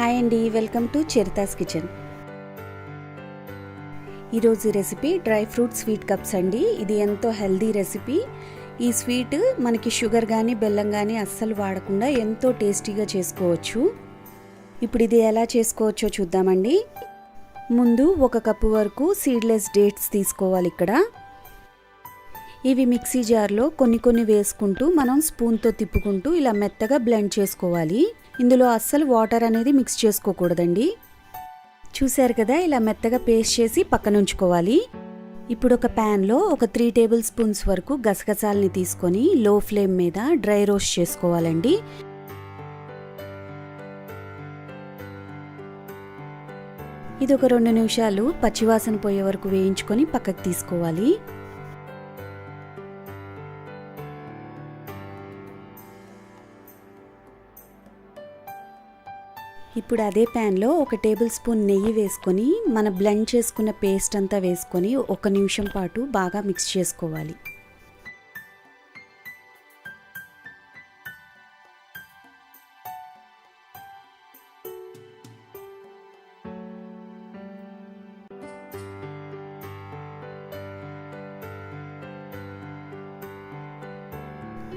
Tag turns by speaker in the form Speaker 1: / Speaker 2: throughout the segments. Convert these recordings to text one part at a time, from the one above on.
Speaker 1: Hi అండి, welcome to Charitha's kitchen. ఈరోజు recipe dry fruit sweet cups అండి. ఇది ఎంతో హెల్దీ రెసిపీ. ఈ స్వీట్ మనకి షుగర్ కానీ బెల్లం కానీ అస్సలు వాడకుండా ఎంతో టేస్టీగా చేసుకోవచ్చు. ఇప్పుడు ఇది ఎలా చేసుకోవచ్చో చూద్దామండి. ముందు 1 కప్పు వరకు సీడ్లెస్ డేట్స్ తీసుకోవాలి. ఇక్కడ ఇవి మిక్సీ జార్లో కొన్ని వేసుకుంటూ మనం స్పూన్తో తిప్పుకుంటూ ఇలా మెత్తగా బ్లెండ్ చేసుకోవాలి. ఇందులో అస్సలు వాటర్ అనేది మిక్స్ చేసుకోకూడదండి. చూశారు కదా, ఇలా మెత్తగా పేస్ట్ చేసి పక్కన ఉంచుకోవాలి. ఇప్పుడు ఒక ప్యాన్లో ఒక 3 టేబుల్ స్పూన్స్ వరకు గసగసాలని తీసుకొని లో ఫ్లేమ్ మీద డ్రై రోస్ట్ చేసుకోవాలండి. ఇది ఒక 2 నిమిషాలు పచ్చివాసన పోయే వరకు వేయించుకొని పక్కకు తీసుకోవాలి. ఇప్పుడు అదే ప్యాన్లో 1 టేబుల్ స్పూన్ నెయ్యి వేసుకొని మన బ్లెండ్ చేసుకున్న పేస్ట్ అంతా వేసుకొని 1 నిమిషం పాటు బాగా మిక్స్ చేసుకోవాలి.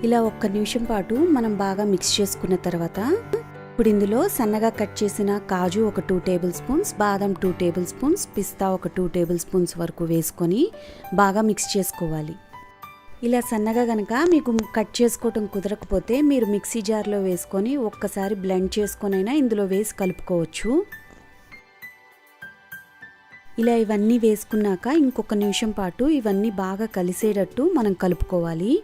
Speaker 1: ఇలా 1 నిమిషం పాటు మనం బాగా మిక్స్ చేసుకున్న తర్వాత ఇప్పుడు ఇందులో సన్నగా కట్ చేసిన కాజు ఒక 2 టేబుల్ స్పూన్స్, బాదం 2 టేబుల్ స్పూన్స్, పిస్తా ఒక 2 టేబుల్ స్పూన్స్ వరకు వేసుకొని బాగా మిక్స్ చేసుకోవాలి. ఇలా సన్నగా కనుక మీకు కట్ చేసుకోవటం కుదరకపోతే మీరు మిక్సీ జార్లో వేసుకొని ఒక్కసారి బ్లెండ్ చేసుకొనైనా ఇందులో వేసి కలుపుకోవచ్చు. ఇలా ఇవన్నీ వేసుకున్నాక ఇంకొక నిమిషం పాటు ఇవన్నీ బాగా కలిసేటట్టు మనం కలుపుకోవాలి.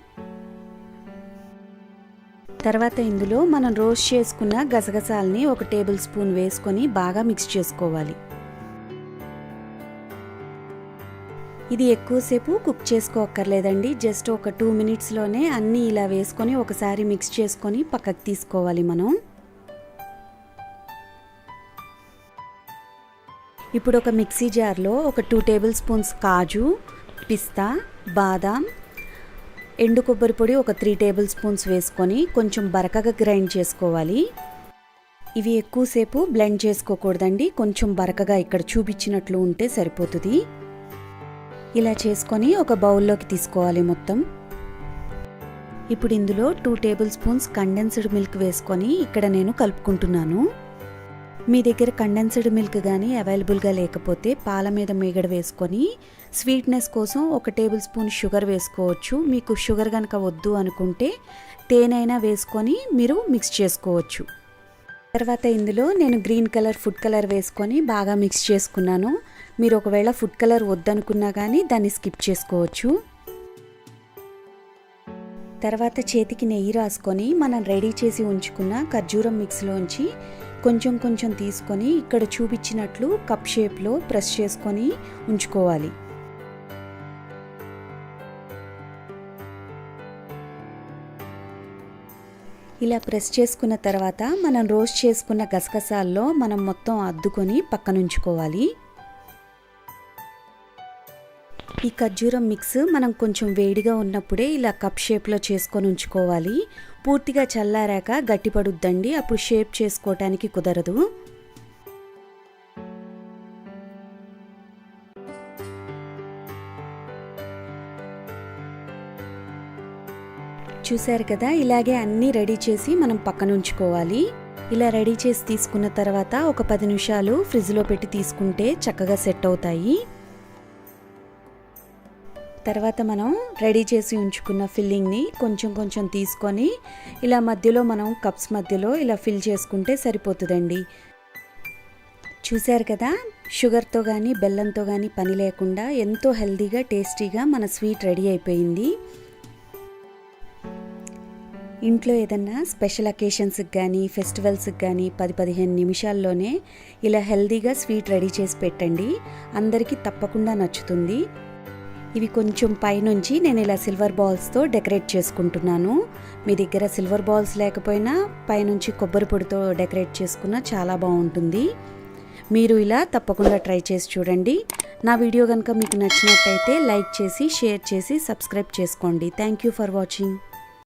Speaker 1: తర్వాత ఇందులో మనం రోస్ట్ చేసుకున్న గసగసాలని 1 టేబుల్ స్పూన్ వేసుకొని బాగా మిక్స్ చేసుకోవాలి. ఇది ఎక్కువసేపు కుక్ చేసుకోక్కర్లేదండి. జస్ట్ ఒక 2 మినిట్స్లోనే అన్నీ ఇలా వేసుకొని ఒకసారి మిక్స్ చేసుకొని పక్కకు తీసుకోవాలి మనం. ఇప్పుడు ఒక మిక్సీ జార్లో ఒక 2 టేబుల్ స్పూన్స్ కాజు, పిస్తా, బాదాం, ఎండు కొబ్బరి పొడి ఒక 3 టేబుల్ స్పూన్స్ వేసుకొని కొంచెం బరకగా గ్రైండ్ చేసుకోవాలి. ఇవి ఎక్కువసేపు బ్లెండ్ చేసుకోకూడదండి, కొంచెం బరకగా ఇక్కడ చూపించినట్లు ఉంటే సరిపోతుంది. ఇలా చేసుకొని ఒక బౌల్లోకి తీసుకోవాలి మొత్తం. ఇప్పుడు ఇందులో 2 టేబుల్ స్పూన్స్ కండెన్స్డ్ మిల్క్ వేసుకొని ఇక్కడ నేను కలుపుకుంటున్నాను. మీ దగ్గర కండెన్స్డ్ మిల్క్ కానీ అవైలబుల్గా లేకపోతే పాల మీద మీగడ వేసుకొని స్వీట్నెస్ కోసం 1 టేబుల్ స్పూన్ షుగర్ వేసుకోవచ్చు. మీకు షుగర్ కనుక వద్దు అనుకుంటే తేనైనా వేసుకొని మీరు మిక్స్ చేసుకోవచ్చు. తర్వాత ఇందులో నేను గ్రీన్ కలర్ ఫుడ్ కలర్ వేసుకొని బాగా మిక్స్ చేసుకున్నాను. మీరు ఒకవేళ ఫుడ్ కలర్ వద్దనుకున్నా కానీ దాన్ని స్కిప్ చేసుకోవచ్చు. తర్వాత చేతికి నెయ్యి రాసుకొని మనం రెడీ చేసి ఉంచుకున్న ఖర్జూరం మిక్స్లోంచి కొంచెం తీసుకొని ఇక్కడ చూపించినట్లు కప్ షేప్లో ప్రెస్ చేసుకొని ఉంచుకోవాలి. ఇలా ప్రెస్ చేసుకున్న తర్వాత మనం రోస్ట్ చేసుకున్న గసగసాల్లో మనం మొత్తం అద్దుకొని పక్కన ఉంచుకోవాలి. ఈ ఖర్జూరం మిక్స్ మనం కొంచెం వేడిగా ఉన్నప్పుడే ఇలా కప్ షేప్లో చేసుకొని ఉంచుకోవాలి. పూర్తిగా చల్లారాక గట్టిపడుద్దండి, అప్పుడు షేప్ చేసుకోవటానికి కుదరదు. చూశారు కదా, ఇలాగే అన్నీ రెడీ చేసి మనం పక్కన ఉంచుకోవాలి. ఇలా రెడీ చేసి తీసుకున్న తర్వాత ఒక 10 నిమిషాలు ఫ్రిడ్జ్లో పెట్టి తీసుకుంటే చక్కగా సెట్ అవుతాయి. తర్వాత మనం రెడీ చేసి ఉంచుకున్న ఫిల్లింగ్ని కొంచెం తీసుకొని ఇలా మధ్యలో మనం కప్స్ మధ్యలో ఇలా ఫిల్ చేసుకుంటే సరిపోతుందండి. చూశారు కదా, షుగర్తో కానీ బెల్లంతో కానీ పని లేకుండా ఎంతో హెల్తీగా టేస్టీగా మన స్వీట్ రెడీ అయిపోయింది. ఇంట్లో ఏదన్నా స్పెషల్ అకేషన్స్కి కానీ ఫెస్టివల్స్కి కానీ 10-15 నిమిషాల్లోనే ఇలా హెల్తీగా స్వీట్ రెడీ చేసి పెట్టండి. అందరికీ తప్పకుండా నచ్చుతుంది. ఇవి కొంచెం పైనుంచి నేను ఇలా సిల్వర్ బాల్స్తో డెకరేట్ చేసుకుంటున్నాను. మీ దగ్గర సిల్వర్ బాల్స్ లేకపోయినా పైనుంచి కొబ్బరి పొడితో డెకరేట్ చేసుకున్నా చాలా బాగుంటుంది. మీరు ఇలా తప్పకుండా ట్రై చేసి చూడండి. నా వీడియో కనుక మీకు నచ్చినట్టయితే లైక్ చేసి షేర్ చేసి సబ్స్క్రైబ్ చేసుకోండి. Thank you for watching.